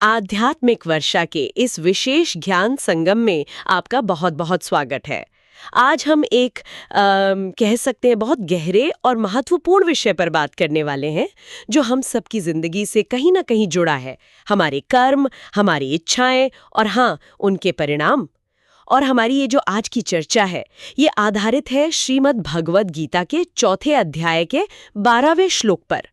आध्यात्मिक वर्षा के इस विशेष ज्ञान संगम में आपका बहुत बहुत स्वागत है। आज हम एक कह सकते हैं बहुत गहरे और महत्वपूर्ण विषय पर बात करने वाले हैं जो हम सबकी जिंदगी से कहीं ना कहीं जुड़ा है। हमारे कर्म, हमारी इच्छाएं और हाँ, उनके परिणाम। और हमारी ये जो आज की चर्चा है ये आधारित है श्रीमद् भगवद गीता के चौथे अध्याय के 12वें श्लोक पर।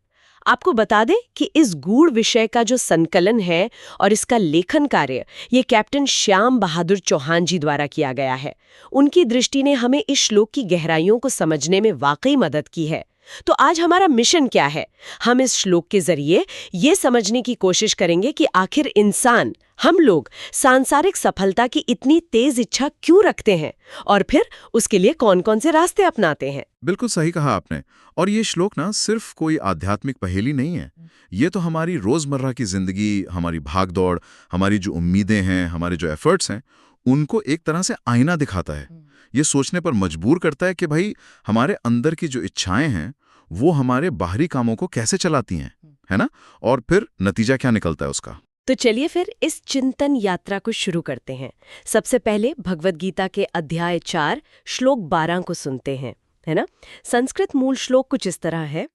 आपको बता दें कि इस गूढ़ विषय का जो संकलन है और इसका लेखन कार्य ये कैप्टन श्याम बहादुर चौहान जी द्वारा किया गया है। उनकी दृष्टि ने हमें इस श्लोक की गहराइयों को समझने में वाकई मदद की है। तो आज हमारा मिशन क्या है? हम इस श्लोक के जरिए ये समझने की कोशिश करेंगे कि आखिर इंसान, हम लोग सांसारिक सफलता की इतनी तेज इच्छा क्यों रखते हैं और फिर उसके लिए कौन-कौन से रास्ते अपनाते हैं। बिल्कुल सही कहा आपने। और ये श्लोक ना सिर्फ कोई आध्यात्मिक पहेली नहीं है। ये तो हमारी रोजमर्रा की जिंदगी, हमारी भागदौड़, हमारी जो उम्मीदें हैं, हमारे जो एफर्ट्स हैं, उनको एक तरह से आईना दिखाता है। ये सोचने पर मजबूर करता है कि भाई हमारे अंदर की जो इच्छाएं हैं वो हमारे बाहरी कामों को कैसे चलाती हैं, है ना? और फिर नतीजा क्या निकलता है उसका। तो चलिए फिर इस चिंतन यात्रा को शुरू करते हैं। सबसे पहले भगवद गीता के अध्याय 4 श्लोक 12 को सुनते हैं, है ना? संस्कृत मूल श्लोक कुछ इस तरह है।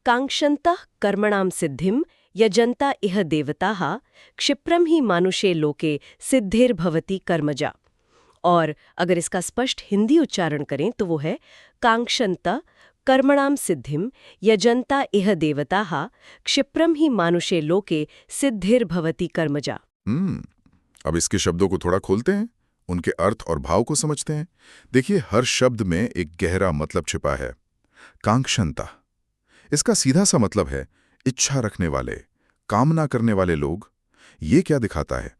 कांक्षन्तः कर्मणाम सिद्धिम यजन्ता इह देवताः क्षिप्रम ही मानुषे लोके सिद्धिर्भवति कर्मजा। और अगर इसका स्पष्ट हिंदी उच्चारण करें तो वो है कांक्षन्तः कर्मणाम सिद्धिम यजन्ता इह देवताः क्षिप्रम ही मानुषे लोके सिद्धिर्भवति कर्मजा। अब इसके शब्दों को थोड़ा खोलते हैं, उनके अर्थ और भाव को समझते हैं। देखिए, हर शब्द में एक गहरा मतलब छिपा है। कांक्षन्ता, इसका सीधा सा मतलब है इच्छा रखने वाले, कामना करने वाले लोग। ये क्या दिखाता है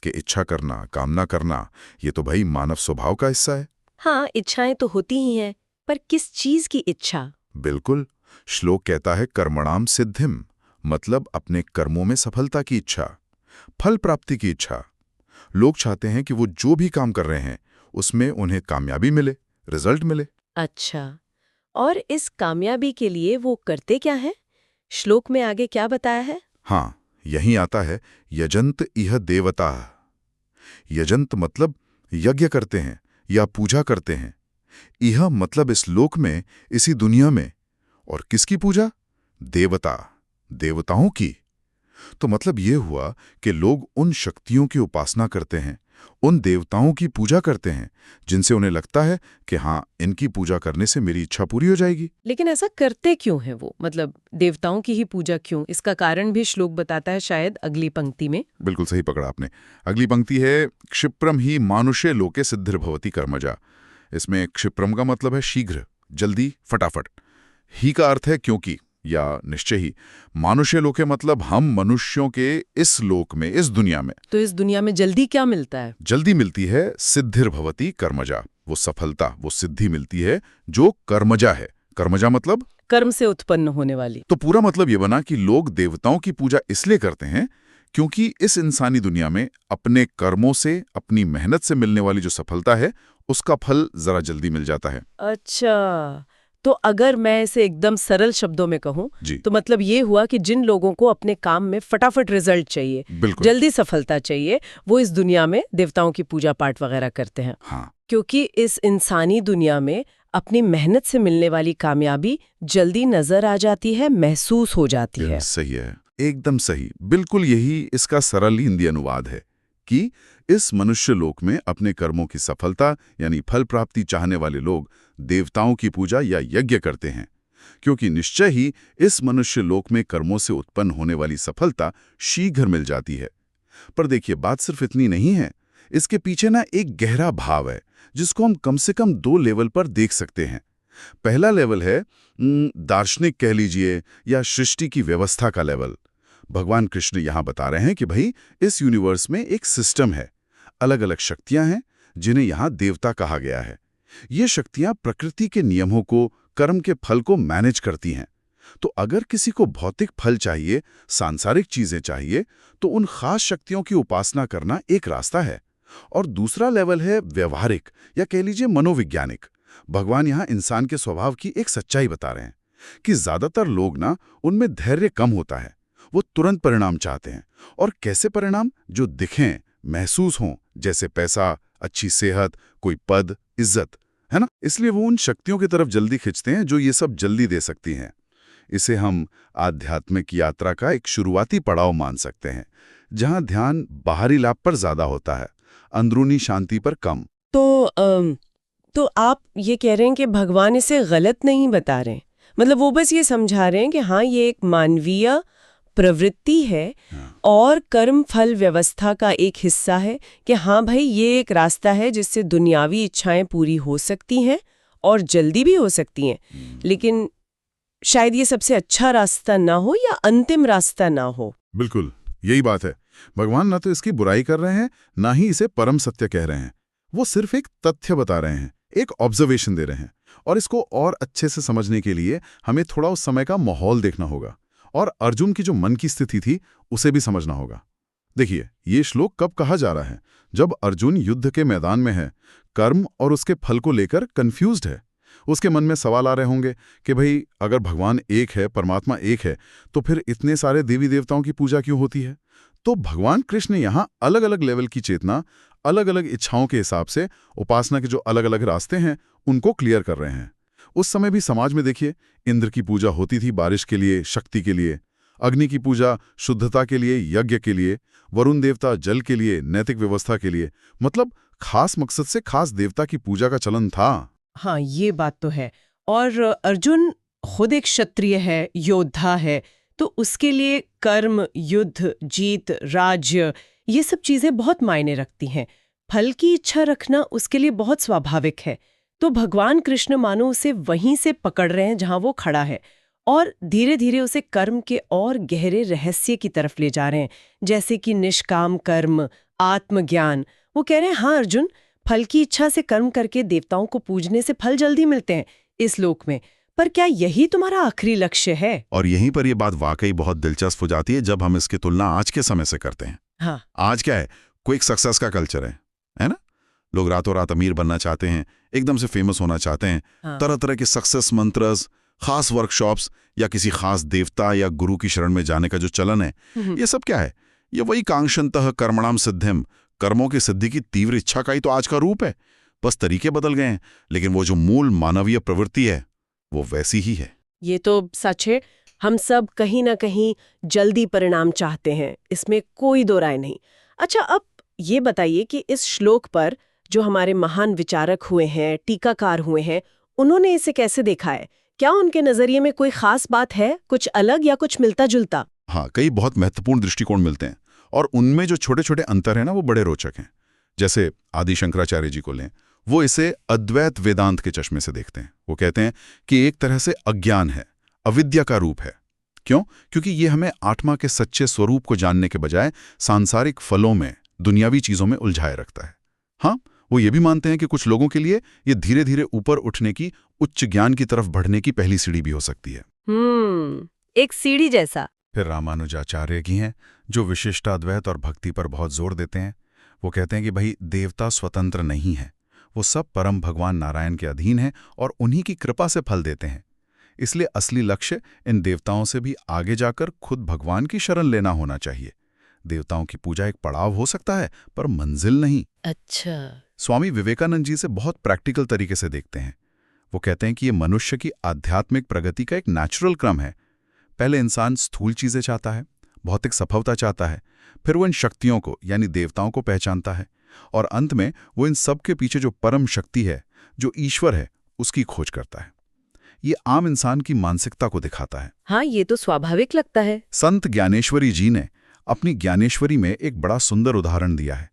कि इच्छा करना, कामना करना, ये तो भाई मानव स्वभाव का हिस्सा है। हाँ, इच्छाएं तो होती ही हैं, पर किस चीज की इच्छा? बिल्कुल, श्लोक कहता है कर्मणाम सिद्धिम, मतलब अपने कर्मों में सफलता की इच्छा, फल प्राप्ति की इच्छा। लोग चाहते हैं कि वो जो भी काम कर रहे हैं उसमें उन्हें कामयाबी मिले, रिजल्ट मिले। अच्छा, और इस कामयाबी के लिए वो करते क्या है? श्लोक में आगे क्या बताया है? हाँ, यही आता है यजंत इह देवता। यजंत मतलब यज्ञ करते हैं या पूजा करते हैं। यह मतलब इस लोक में, इसी दुनिया में। और किसकी पूजा? देवता, देवताओं की। तो मतलब ये हुआ कि लोग उन शक्तियों की उपासना करते हैं, उन देवताओं की पूजा करते हैं जिनसे उन्हें लगता है कि हाँ, इनकी पूजा करने से मेरी इच्छा पूरी हो जाएगी। लेकिन ऐसा करते क्यों है वो? मतलब देवताओं की ही पूजा क्यों? इसका कारण भी श्लोक बताता है शायद अगली पंक्ति में। बिल्कुल सही पकड़ा आपने। अगली पंक्ति है क्षिप्रम ही मानुषे लोके सिद्धिर्भवति कर्मजा। इसमें क्षिप्रम का मतलब है शीघ्र, जल्दी, फटाफट। ही का अर्थ है क्योंकि या निश्चय ही। मानुष्य लोके मतलब हम मनुष्यों के इस लोक में, इस दुनिया में। तो इस दुनिया में जल्दी क्या मिलता है? जल्दी मिलती है सिद्धिर्भवति कर्मजा, वो सफलता, वो सिद्धि मिलती है जो कर्मजा है। कर्मजा मतलब कर्म से उत्पन्न होने वाली। तो पूरा मतलब ये बना कि लोग देवताओं की पूजा इसलिए करते हैं क्योंकि इस इंसानी दुनिया में अपने कर्मों से, अपनी मेहनत से मिलने वाली जो सफलता है उसका फल जरा जल्दी मिल जाता है। अच्छा, तो अगर मैं इसे एकदम सरल शब्दों में कहूं तो मतलब ये हुआ कि जिन लोगों को अपने काम में फटाफट रिजल्ट चाहिए, जल्दी सफलता चाहिए, वो इस दुनिया में देवताओं की पूजा पाठ वगैरह करते हैं। हाँ, क्योंकि इस इंसानी दुनिया में अपनी मेहनत से मिलने वाली कामयाबी जल्दी नजर आ जाती है, महसूस हो जाती है। सही है, एकदम सही। बिल्कुल यही इसका सरल हिंदी अनुवाद है कि इस मनुष्य लोक में अपने कर्मों की सफलता यानी फल प्राप्ति चाहने वाले लोग देवताओं की पूजा या यज्ञ करते हैं, क्योंकि निश्चय ही इस मनुष्य लोक में कर्मों से उत्पन्न होने वाली सफलता शीघ्र मिल जाती है। पर देखिए, बात सिर्फ इतनी नहीं है। इसके पीछे ना एक गहरा भाव है जिसको हम कम से कम 2 लेवल पर देख सकते हैं। पहला लेवल है दार्शनिक कह लीजिए या सृष्टि की व्यवस्था का लेवल। भगवान कृष्ण यहां बता रहे हैं कि भाई इस यूनिवर्स में एक सिस्टम है, अलग अलग शक्तियां हैं जिन्हें यहां देवता कहा गया है। ये शक्तियां प्रकृति के नियमों को, कर्म के फल को मैनेज करती हैं। तो अगर किसी को भौतिक फल चाहिए, सांसारिक चीजें चाहिए, तो उन खास शक्तियों की उपासना करना एक रास्ता है। और दूसरा लेवल है व्यवहारिक या कह लीजिए मनोवैज्ञानिक। भगवान यहां इंसान के स्वभाव की एक सच्चाई बता रहे हैं कि ज्यादातर लोग ना, उनमें धैर्य कम होता है, वो तुरंत परिणाम चाहते हैं। और कैसे परिणाम? जो दिखें, महसूस हों, जैसे पैसा, अच्छी सेहत, कोई पद, इज्जत, है ना? इसलिए वो उन शक्तियों की तरफ जल्दी खिंचते हैं जो ये सब जल्दी दे सकती हैं। इसे हम आध्यात्मिक यात्रा का एक शुरुआती पड़ाव मान सकते हैं, जहां ध्यान बाहरी लाभ पर ज्यादा होता है, अंदरूनी शांति पर कम। तो आप ये कह रहे हैं कि भगवान इसे गलत नहीं बता रहे हैं, मतलब वो बस ये समझा रहे हैं कि हाँ, ये एक मानवीय प्रवृत्ति है और कर्म फल व्यवस्था का एक हिस्सा है कि हाँ भाई, ये एक रास्ता है जिससे दुनियावी इच्छाएं पूरी हो सकती हैं और जल्दी भी हो सकती हैं, लेकिन शायद ये सबसे अच्छा रास्ता ना हो या अंतिम रास्ता ना हो। बिल्कुल, यही बात है। भगवान ना तो इसकी बुराई कर रहे हैं, ना ही इसे परम सत्य कह रहे हैं। वो सिर्फ एक तथ्य बता रहे हैं, एक ऑब्जर्वेशन दे रहे हैं। और इसको और अच्छे से समझने के लिए हमें थोड़ा उस समय का माहौल देखना होगा और अर्जुन की जो मन की स्थिति थी उसे भी समझना होगा। देखिए, ये श्लोक कब कहा जा रहा है? जब अर्जुन युद्ध के मैदान में है, कर्म और उसके फल को लेकर कंफ्यूज्ड है। उसके मन में सवाल आ रहे होंगे कि भाई, अगर भगवान एक है, परमात्मा एक है, तो फिर इतने सारे देवी देवताओं की पूजा क्यों होती है? तो भगवान कृष्ण यहाँ अलग अलग लेवल की चेतना, अलग अलग इच्छाओं के हिसाब से उपासना के जो अलग अलग रास्ते हैं उनको क्लियर कर रहे हैं। उस समय भी समाज में देखिए, इंद्र की पूजा होती थी बारिश के लिए, शक्ति के लिए, अग्नि की पूजा शुद्धता के लिए, यज्ञ के लिए, वरुण देवता जल के लिए, नैतिक व्यवस्था के लिए। मतलब खास मकसद से खास देवता की पूजा का चलन था। हाँ, ये बात तो है। और अर्जुन खुद एक क्षत्रिय है, योद्धा है, तो उसके लिए कर्म, युद्ध, जीत, राज्य, ये सब चीजें बहुत मायने रखती हैं। फल की इच्छा रखना उसके लिए बहुत स्वाभाविक है। तो भगवान कृष्ण मानो उसे वहीं से पकड़ रहे हैं जहां वो खड़ा है और धीरे धीरे उसे कर्म के और गहरे रहस्य की तरफ ले जा रहे हैं, जैसे कि निष्काम कर्म, आत्मज्ञान। वो कह रहे हैं, हाँ अर्जुन, फल की इच्छा से कर्म करके देवताओं को पूजने से फल जल्दी मिलते हैं इस लोक में, पर क्या यही तुम्हारा आखिरी लक्ष्य है? और यहीं पर यह बात वाकई बहुत दिलचस्प हो जाती है जब हम इसकी तुलना आज के समय से करते हैं। हाँ। आज क्या है? क्विक सक्सेस का कल्चर है ना? लोग रातों रात अमीर बनना चाहते हैं, एकदम से फेमस होना चाहते हैं। हाँ। तरह तरह के सक्सेस मंत्रस, खास वर्कशॉप्स या किसी खास देवता या गुरु की शरण में जाने का जो चलन है, ये सब क्या है? ये वही कांक्षन्तः कर्मणाम सिद्धिम, कर्मों की सिद्धि की तीव्र इच्छा का ही तो आज का रूप है। बस तरीके बदल गए हैं, लेकिन वो जो मूल मानवीय प्रवृत्ति है वो वैसी ही है। ये तो सच है। हम सब कहीं ना कहीं जल्दी परिणाम चाहते हैं, इसमें कोई दो राय नहीं। अच्छा, अब ये बताइए कि इस श्लोक पर जो हमारे महान विचारक हुए हैं, टीकाकार हुए हैं, उन्होंने इसे कैसे देखा है? क्या उनके नजरिए में कोई खास बात है, कुछ अलग या कुछ मिलता जुलता? हाँ, कई बहुत महत्वपूर्ण दृष्टिकोण मिलते हैं और उनमें जो छोटे छोटे अंतर हैं ना, वो बड़े रोचक हैं। जैसे आदि शंकराचार्य जी को लें, वो इसे अद्वैत वेदांत के चश्मे से देखते हैं। वो कहते हैं कि एक तरह से अज्ञान है, अविद्या का रूप है। क्यों? क्योंकि ये हमें आत्मा के सच्चे स्वरूप को जानने के बजाय सांसारिक फलों में, दुनियावी चीजों में उलझाए रखता है। हाँ, वो ये भी मानते हैं कि कुछ लोगों के लिए ये धीरे धीरे ऊपर उठने की, उच्च ज्ञान की तरफ बढ़ने की पहली सीढ़ी भी हो सकती है। एक सीढ़ी जैसा। फिर रामानुजाचार्य की हैं, जो विशिष्टाद्वैत और भक्ति पर बहुत जोर देते हैं। वो कहते हैं कि भाई, देवता स्वतंत्र नहीं है, वो सब परम भगवान नारायण के अधीन हैं और उन्हीं की कृपा से फल देते हैं। इसलिए असली लक्ष्य इन देवताओं से भी आगे जाकर खुद भगवान की शरण लेना होना चाहिए। देवताओं की पूजा एक पड़ाव हो सकता है, पर मंजिल नहीं। अच्छा। स्वामी विवेकानंद जी से बहुत प्रैक्टिकल तरीके से देखते हैं। वो कहते हैं कि ये मनुष्य की आध्यात्मिक प्रगति का एक नेचुरल क्रम है। पहले इंसान स्थूल चीजें चाहता है, भौतिक सफलता चाहता है, फिर वो इन शक्तियों को यानी देवताओं को पहचानता है और अंत में वो इन सब के पीछे जो परम शक्ति है, जो ईश्वर है, उसकी खोज करता है। ये आम इंसान की मानसिकता को दिखाता है। हाँ, ये तो स्वाभाविक लगता है। संत ज्ञानेश्वरी जी ने अपनी ज्ञानेश्वरी में एक बड़ा सुंदर उदाहरण दिया है।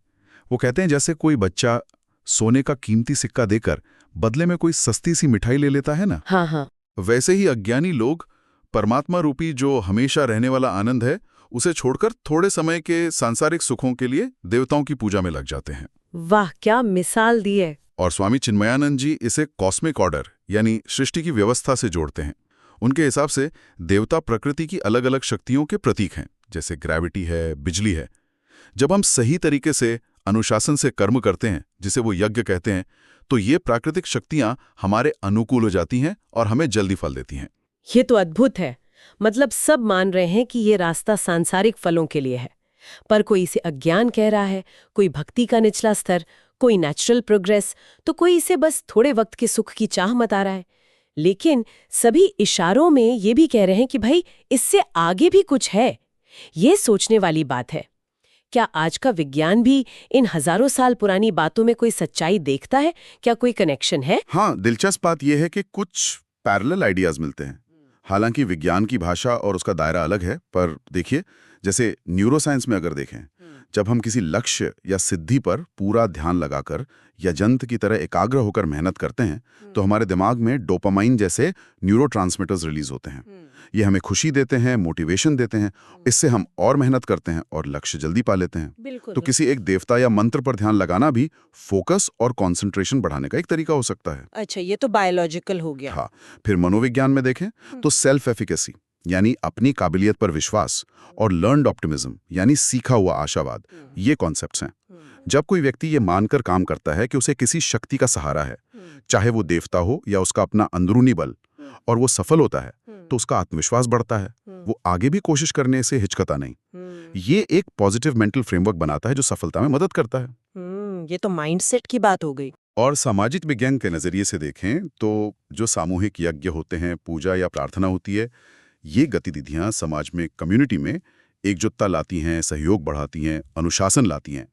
वो कहते हैं, जैसे कोई बच्चा सोने का कीमती सिक्का देकर बदले में कोई सस्ती सी मिठाई ले लेता है ना, हाँ, वैसे ही अज्ञानी लोग परमात्मा रूपी जो हमेशा रहने वाला आनंद है, उसे छोड़कर थोड़े समय के सांसारिक सुखों के लिए देवताओं की पूजा में लग जाते हैं। वाह, क्या मिसाल दी है। और स्वामी चिन्मयानंद जी इसे कॉस्मिक ऑर्डर यानी सृष्टि की व्यवस्था से जोड़ते हैं। उनके हिसाब से देवता प्रकृति की अलग अलग शक्तियों के प्रतीक हैं, जैसे ग्रेविटी है, बिजली है। जब हम सही तरीके से अनुशासन से कर्म करते हैं, जिसे वो यज्ञ कहते हैं, तो ये प्राकृतिक शक्तियां हमारे अनुकूल हो जाती हैं और हमें जल्दी फल देती हैं। ये तो अद्भुत है। मतलब सब मान रहे हैं कि ये रास्ता सांसारिक फलों के लिए है, पर कोई इसे अज्ञान कह रहा है, कोई भक्ति का निचला स्तर, कोई नेचुरल प्रोग्रेस, तो कोई इसे बस थोड़े वक्त के सुख की चाह मता रहा है। लेकिन सभी इशारों में ये भी कह रहे हैं कि भाई इससे आगे भी कुछ है। ये सोचने वाली बात है। क्या आज का विज्ञान भी इन हजारों साल पुरानी बातों में कोई सच्चाई देखता है? क्या कोई कनेक्शन है? हाँ, दिलचस्प बात यह है कि कुछ पैरेलल आइडियाज मिलते हैं। हालांकि विज्ञान की भाषा और उसका दायरा अलग है, पर देखिए, जैसे न्यूरोसाइंस में अगर देखें, जब हम किसी लक्ष्य या सिद्धि पर पूरा ध्यान लगाकर या यंत्र की तरह एकाग्र होकर मेहनत करते हैं, तो हमारे दिमाग में डोपामाइन जैसे न्यूरोट्रांसमीटर्स रिलीज होते हैं। ये हमें खुशी देते हैं, मोटिवेशन देते हैं। इससे हम और मेहनत करते हैं और लक्ष्य जल्दी पा लेते हैं। तो किसी एक देवता या मंत्र पर ध्यान लगाना भी फोकस और कंसंट्रेशन बढ़ाने का एक तरीका हो सकता है। अच्छा, ये तो बायोलॉजिकल हो गया। हाँ, फिर मनोविज्ञान में देखें तो सेल्फ एफिकेसी यानी अपनी काबिलियत पर विश्वास और लर्न्ड ऑप्टिमिज्म यानी सीखा हुआ आशावाद, ये कॉन्सेप्ट्स हैं। जब कोई व्यक्ति ये मानकर काम करता है कि उसे किसी शक्ति का सहारा है, चाहे वो देवता हो या उसका अपना अंदरूनी बल, और वो सफल होता है, तो उसका आत्मविश्वास बढ़ता है। वो आगे भी कोशिश करने से हिचकता नहीं। ये एक पॉजिटिव मेंटल फ्रेमवर्क बनाता है जो सफलता में मदद करता है। ये तो माइंडसेट की बात हो गई। और सामाजिक विज्ञान के नजरिए से देखें तो जो सामूहिक यज्ञ होते हैं, पूजा या प्रार्थना होती है, ये गतिविधियां समाज में, कम्युनिटी में एकजुटता लाती हैं, सहयोग बढ़ाती हैं, अनुशासन लाती हैं।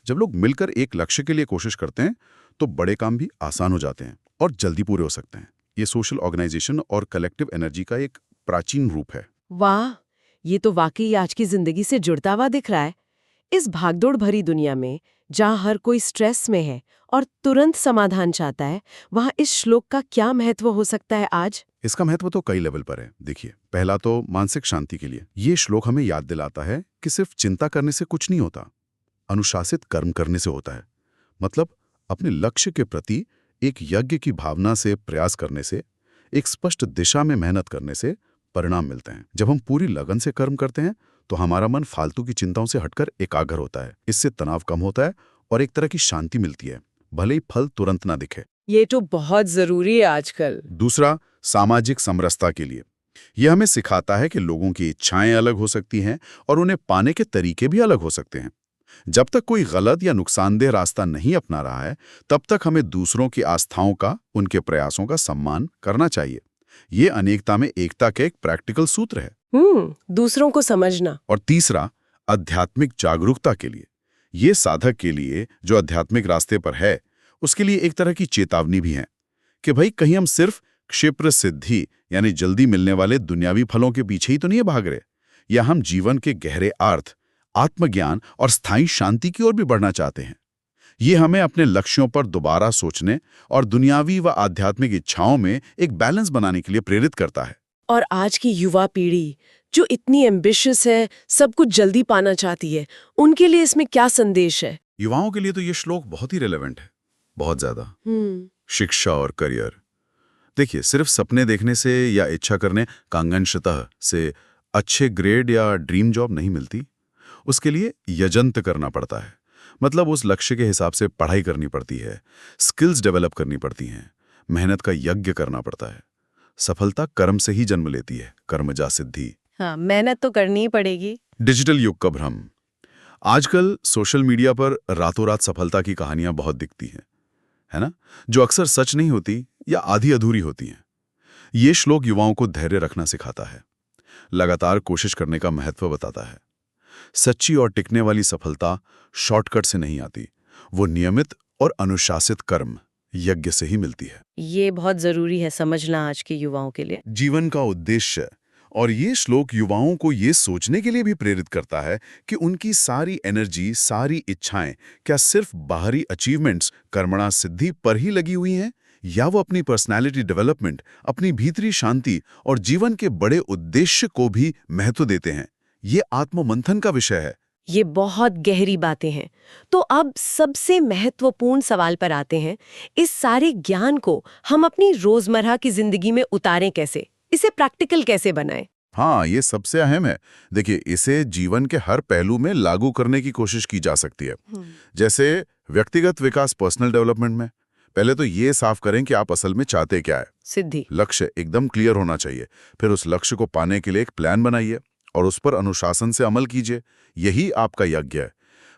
जब लोग मिलकर एक लक्ष्य के लिए कोशिश करते हैं तो बड़े काम भी आसान हो जाते हैं और जल्दी पूरे हो सकते हैं। ये सोशल ऑर्गेनाइजेशन और कलेक्टिव एनर्जी का एक प्राचीन रूप है। वाह, ये तो वाकई आज की जिंदगी से जुड़ता हुआ दिख रहा है। इस भागदौड़ भरी दुनिया में जहाँ हर कोई स्ट्रेस में है और तुरंत समाधान चाहता है, वहाँ इस श्लोक का क्या महत्व हो सकता है आज? इसका महत्व तो कई लेवल पर है। देखिए, पहला तो मानसिक शांति के लिए ये श्लोक हमें याद दिलाता है कि सिर्फ चिंता करने से कुछ नहीं होता, अनुशासित कर्म करने से होता है। मतलब अपने लक्ष्य के प्रति एक यज्ञ की भावना से प्रयास करने से, एक स्पष्ट दिशा में मेहनत करने से परिणाम मिलते हैं। जब हम पूरी लगन से कर्म करते हैं तो हमारा मन फालतू की चिंताओं से हटकर एकाग्र होता है। इससे तनाव कम होता है और एक तरह की शांति मिलती है, भले ही फल तुरंत ना दिखे। ये तो बहुत जरूरी है आजकल। दूसरा, सामाजिक समरसता के लिए यह हमें सिखाता है कि लोगों की इच्छाएं अलग हो सकती हैं और उन्हें पाने के तरीके भी अलग हो सकते हैं। जब तक कोई गलत या नुकसानदेह रास्ता नहीं अपना रहा है, तब तक हमें दूसरों की आस्थाओं का, उनके प्रयासों का सम्मान करना चाहिए। ये अनेकता में एकता का एक प्रैक्टिकल सूत्र है। दूसरों को समझना। और तीसरा, आध्यात्मिक जागरूकता के लिए। ये साधक के लिए जो आध्यात्मिक रास्ते पर है, उसके लिए एक तरह की चेतावनी भी है कि भाई कहीं हम सिर्फ क्षिप्र सिद्धि यानी जल्दी मिलने वाले दुनियावी फलों के पीछे ही तो नहीं भाग रहे, या हम जीवन के गहरे अर्थ, आत्मज्ञान और स्थायी शांति की ओर भी बढ़ना चाहते हैं। ये हमें अपने लक्ष्यों पर दोबारा सोचने और दुनियावी व आध्यात्मिक इच्छाओं में एक बैलेंस बनाने के लिए प्रेरित करता है। और आज की युवा पीढ़ी जो इतनी एम्बिशियस है, सब कुछ जल्दी पाना चाहती है, उनके लिए इसमें क्या संदेश है? युवाओं के लिए तो ये श्लोक बहुत ही रिलेवेंट है, बहुत ज्यादा। शिक्षा और करियर। देखिए, सिर्फ सपने देखने से या इच्छा करने कांगनशतः से अच्छे ग्रेड या ड्रीम जॉब नहीं मिलती। उसके लिए यजंत करना पड़ता है। मतलब उस लक्ष्य के हिसाब से पढ़ाई करनी पड़ती है, स्किल्स डेवलप करनी पड़ती हैं, मेहनत का यज्ञ करना पड़ता है। सफलता कर्म से ही जन्म लेती है, कर्मजा सिद्धि। हाँ, मेहनत तो करनी ही पड़ेगी। डिजिटल युग का भ्रम। आजकल सोशल मीडिया पर रातों रात सफलता की कहानियां बहुत दिखती हैं, है ना, जो अक्सर सच नहीं होती या आधी अधूरी होती हैं। ये श्लोक युवाओं को धैर्य रखना सिखाता है, लगातार कोशिश करने का महत्व बताता है। सच्ची और टिकने वाली सफलता शॉर्टकट से नहीं आती, वो नियमित और अनुशासित कर्म, यज्ञ से ही मिलती है। ये बहुत जरूरी है समझना आज के युवाओं के लिए। जीवन का उद्देश्य। और ये श्लोक युवाओं को ये सोचने के लिए भी प्रेरित करता है कि उनकी सारी एनर्जी, सारी इच्छाएं क्या सिर्फ बाहरी अचीवमेंट्स, कर्मणा सिद्धि पर ही लगी हुई हैं, या वो अपनी पर्सनालिटी डेवलपमेंट, अपनी भीतरी शांति और जीवन के बड़े उद्देश्य को भी महत्व देते हैं। ये आत्ममंथन का विषय है। ये बहुत गहरी बातें हैं। तो अब सबसे महत्वपूर्ण सवाल पर आते हैं, इस सारे ज्ञान को हम अपनी रोजमर्रा की जिंदगी में उतारें कैसे, इसे प्रैक्टिकल कैसे बनाएं? हाँ, ये सबसे अहम है। देखिए, इसे जीवन के हर पहलू में लागू करने की कोशिश की जा सकती है। जैसे व्यक्तिगत विकास, पर्सनल डेवलपमेंट में, पहले तो ये साफ करें कि आप असल में चाहते क्या है। सिद्धि। लक्ष्य एकदम क्लियर होना चाहिए। फिर उस लक्ष्य को पाने के लिए एक प्लान बनाइए और उस पर अनुशासन से अमल कीजिए। यही आपका यज्ञ है।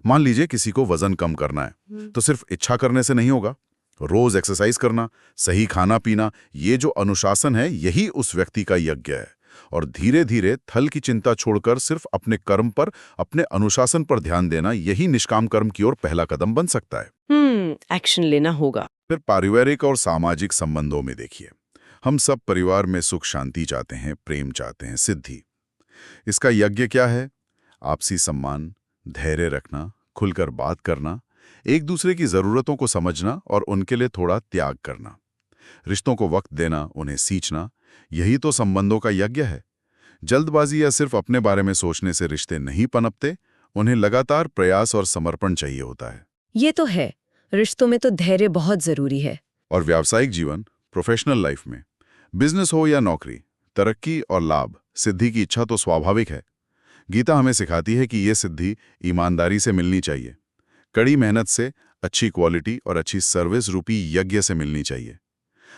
मान लीजिए किसी को वजन कम करना है, तो सिर्फ इच्छा करने से नहीं होगा। रोज एक्सरसाइज करना, सही खाना पीना, ये जो अनुशासन है यही उस व्यक्ति का यज्ञ है। और धीरे धीरे थल की चिंता छोड़कर सिर्फ अपने कर्म पर, अपने अनुशासन पर ध्यान देना, यही निष्काम कर्म की ओर पहला कदम बन सकता है। एक्शन लेना होगा। फिर पारिवारिक और सामाजिक संबंधों में देखिए, हम सब परिवार में सुख शांति चाहते हैं, प्रेम चाहते हैं, सिद्धि। इसका यज्ञ क्या है? आपसी सम्मान, धैर्य रखना, खुलकर बात करना, एक दूसरे की जरूरतों को समझना और उनके लिए थोड़ा त्याग करना, रिश्तों को वक्त देना, उन्हें सींचना, यही तो संबंधों का यज्ञ है। जल्दबाजी या सिर्फ अपने बारे में सोचने से रिश्ते नहीं पनपते, उन्हें लगातार प्रयास और समर्पण चाहिए होता है। ये तो है, रिश्तों में तो धैर्य बहुत जरूरी है। और व्यावसायिक जीवन, प्रोफेशनल लाइफ में, बिजनेस हो या नौकरी, तरक्की और लाभ, सिद्धि की इच्छा तो स्वाभाविक है। गीता हमें सिखाती है कि ये सिद्धि ईमानदारी से मिलनी चाहिए, कड़ी मेहनत से, अच्छी क्वालिटी और अच्छी सर्विस रूपी यज्ञ से मिलनी चाहिए।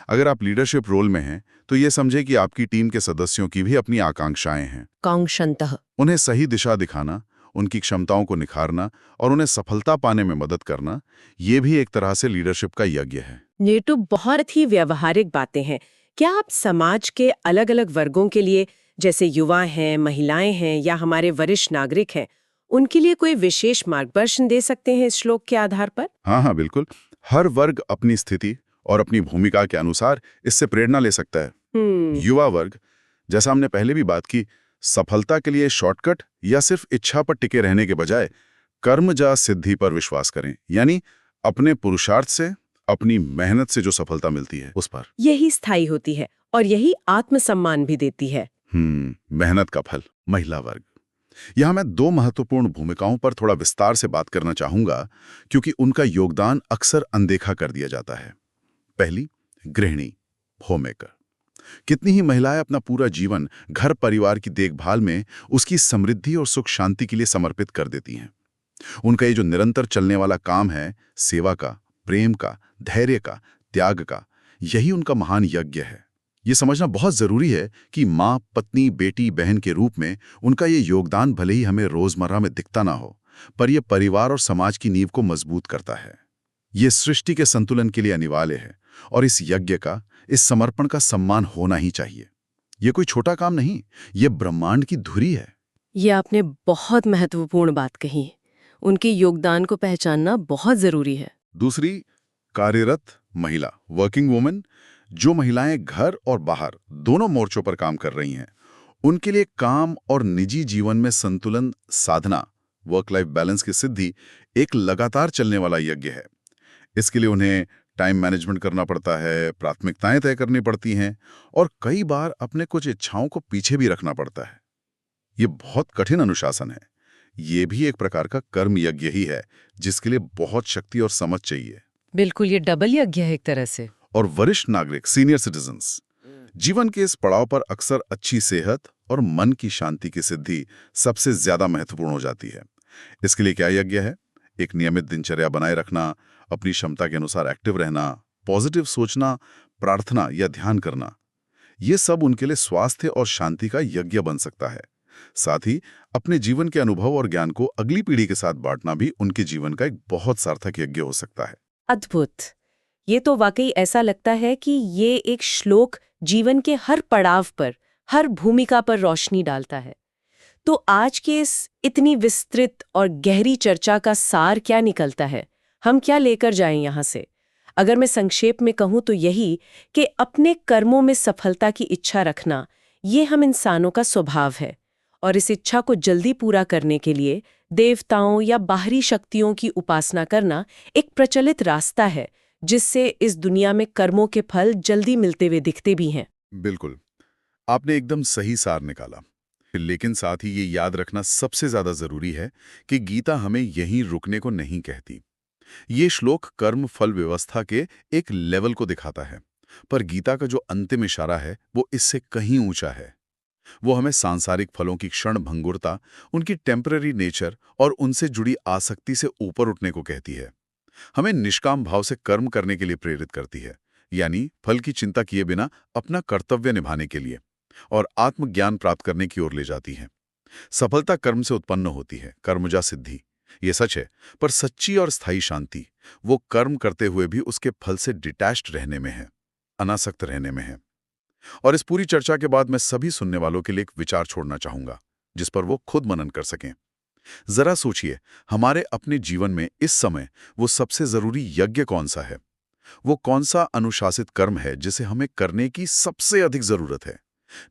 अगर आप लीडरशिप रोल में हैं, तो ये समझे कि आपकी टीम के सदस्यों की भी अपनी आकांक्षाएं हैं। कांक्षन्तः। उन्हें सही दिशा दिखाना, उनकी क्षमताओं को निखारना और उन्हें सफलता पाने में मदद करना, ये भी एक तरह से लीडरशिप का यज्ञ है। ये तो बहुत ही व्यावहारिक बातें हैं। क्या आप समाज के अलग अलग वर्गों के लिए, जैसे युवा हैं, महिलाएं हैं या हमारे वरिष्ठ नागरिक हैं, उनके लिए कोई विशेष मार्गदर्शन दे सकते हैं इस श्लोक के आधार पर? हाँ, बिल्कुल। हर वर्ग अपनी स्थिति और अपनी भूमिका के अनुसार इससे प्रेरणा ले सकता है। युवा वर्ग, जैसा हमने पहले भी बात की, सफलता के लिए शॉर्टकट या सिर्फ इच्छा पर टिके रहने के बजाय कर्मजा सिद्धि पर विश्वास करें, यानी अपने पुरुषार्थ से, अपनी मेहनत से जो सफलता मिलती है उस पर। यही स्थायी होती है और यही आत्मसम्मान भी देती है। मेहनत का फल। महिला वर्ग, यहां मैं दो महत्वपूर्ण भूमिकाओं पर थोड़ा विस्तार से बात करना चाहूंगा, क्योंकि उनका योगदान अक्सर अनदेखा कर दिया जाता है। पहली, गृहिणी, होममेकर। कितनी ही महिलाएं अपना पूरा जीवन घर परिवार की देखभाल में उसकी समृद्धि और सुख शांति के लिए समर्पित कर देती हैं। उनका ये जो निरंतर चलने वाला काम है, सेवा का, प्रेम का, धैर्य का, त्याग का, यही उनका महान यज्ञ है। ये समझना बहुत जरूरी है कि माँ, पत्नी, बेटी, बहन के रूप में उनका ये योगदान भले ही हमें रोजमर्रा में दिखता ना हो, पर यह परिवार और समाज की नींव को मजबूत करता है। ये सृष्टि के संतुलन के लिए अनिवार्य है और इस यज्ञ का, इस समर्पण का सम्मान होना ही चाहिए। ये कोई छोटा काम नहीं, ये ब्रह्मांड की धुरी है। ये आपने बहुत महत्वपूर्ण बात कही। उनके योगदान को पहचानना बहुत जरूरी है। दूसरी, कार्यरत महिला, वर्किंग वुमेन। जो महिलाएं घर और बाहर दोनों मोर्चों पर काम कर रही हैं, उनके लिए काम और निजी जीवन में संतुलन साधना, वर्क लाइफ बैलेंस की सिद्धि एक लगातार चलने वाला यज्ञ है। इसके लिए उन्हें टाइम मैनेजमेंट करना पड़ता है, प्राथमिकताएं तय करनी पड़ती हैं और कई बार अपने कुछ इच्छाओं को पीछे भी रखना पड़ता है। ये बहुत कठिन अनुशासन है। ये भी एक प्रकार का कर्म यज्ञ ही है, जिसके लिए बहुत शक्ति और समझ चाहिए। बिल्कुल, ये डबल यज्ञ है एक तरह से। और वरिष्ठ नागरिक, सीनियर सिटीजन्स, जीवन के इस पड़ाव पर अक्सर अच्छी सेहत और मन की शांति की सिद्धि सबसे ज्यादा महत्वपूर्ण हो जाती है। इसके लिए क्या यज्ञ है? एक नियमित दिनचर्या बनाए रखना, अपनी क्षमता के अनुसार एक्टिव रहना, पॉजिटिव सोचना, प्रार्थना या ध्यान करना, ये सब उनके लिए स्वास्थ्य और शांति का यज्ञ बन सकता है। साथ ही अपने जीवन के अनुभव और ज्ञान को अगली पीढ़ी के साथ बांटना भी उनके जीवन का एक बहुत सार्थक यज्ञ हो सकता है। अद्भुत। ये तो वाकई ऐसा लगता है कि ये एक श्लोक जीवन के हर पड़ाव पर, हर भूमिका पर रोशनी डालता है। तो आज के इस इतनी विस्तृत और गहरी चर्चा का सार क्या निकलता है? हम क्या लेकर जाएं यहाँ से? अगर मैं संक्षेप में कहूँ तो यही कि अपने कर्मों में सफलता की इच्छा रखना, ये हम इंसानों का स्वभाव है और इस इच्छा को जल्दी पूरा करने के लिए देवताओं या बाहरी शक्तियों की उपासना करना एक प्रचलित रास्ता है, जिससे इस दुनिया में कर्मों के फल जल्दी मिलते हुए दिखते भी हैं। बिल्कुल, आपने एकदम सही सार निकाला। लेकिन साथ ही ये याद रखना सबसे ज्यादा जरूरी है कि गीता हमें यहीं रुकने को नहीं कहती। ये श्लोक कर्म फल व्यवस्था के एक लेवल को दिखाता है, पर गीता का जो अंतिम इशारा है वो इससे कहीं ऊंचा है। वो हमें सांसारिक फलों की क्षण भंगुरता, उनकी टेम्पररी नेचर और उनसे जुड़ी आसक्ति से ऊपर उठने को कहती है। हमें निष्काम भाव से कर्म करने के लिए प्रेरित करती है, यानी फल की चिंता किए बिना अपना कर्तव्य निभाने के लिए, और आत्मज्ञान प्राप्त करने की ओर ले जाती है। सफलता कर्म से उत्पन्न होती है, कर्मजा सिद्धि, ये सच है। पर सच्ची और स्थायी शांति वो कर्म करते हुए भी उसके फल से डिटैच्ड रहने में है, अनासक्त रहने में है। और इस पूरी चर्चा के बाद मैं सभी सुनने वालों के लिए एक विचार छोड़ना चाहूंगा, जिस पर वो खुद मनन कर सकें। जरा सोचिए, हमारे अपने जीवन में इस समय वो सबसे जरूरी यज्ञ कौन सा है? वो कौन सा अनुशासित कर्म है जिसे हमें करने की सबसे अधिक जरूरत है?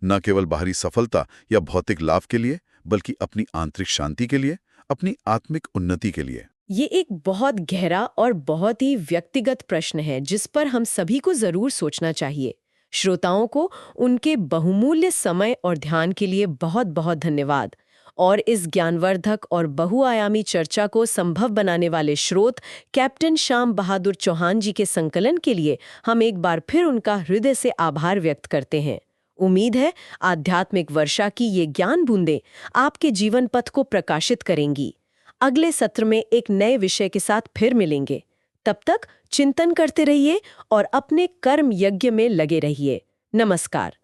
न केवल बाहरी सफलता या भौतिक लाभ के लिए, बल्कि अपनी आंतरिक शांति के लिए, अपनी आत्मिक उन्नति के लिए। ये एक बहुत गहरा और बहुत ही व्यक्तिगत प्रश्न है जिस पर हम सभी को जरूर सोचना चाहिए। श्रोताओं को उनके बहुमूल्य समय और ध्यान के लिए बहुत बहुत धन्यवाद। और इस ज्ञानवर्धक और बहुआयामी चर्चा को संभव बनाने वाले स्रोत कैप्टन श्याम बहादुर चौहान जी के संकलन के लिए हम एक बार फिर उनका हृदय से आभार व्यक्त करते हैं। उम्मीद है आध्यात्मिक वर्षा की ये ज्ञान बूंदें आपके जीवन पथ को प्रकाशित करेंगी। अगले सत्र में एक नए विषय के साथ फिर मिलेंगे। तब तक चिंतन करते रहिए और अपने कर्म यज्ञ में लगे रहिए। नमस्कार।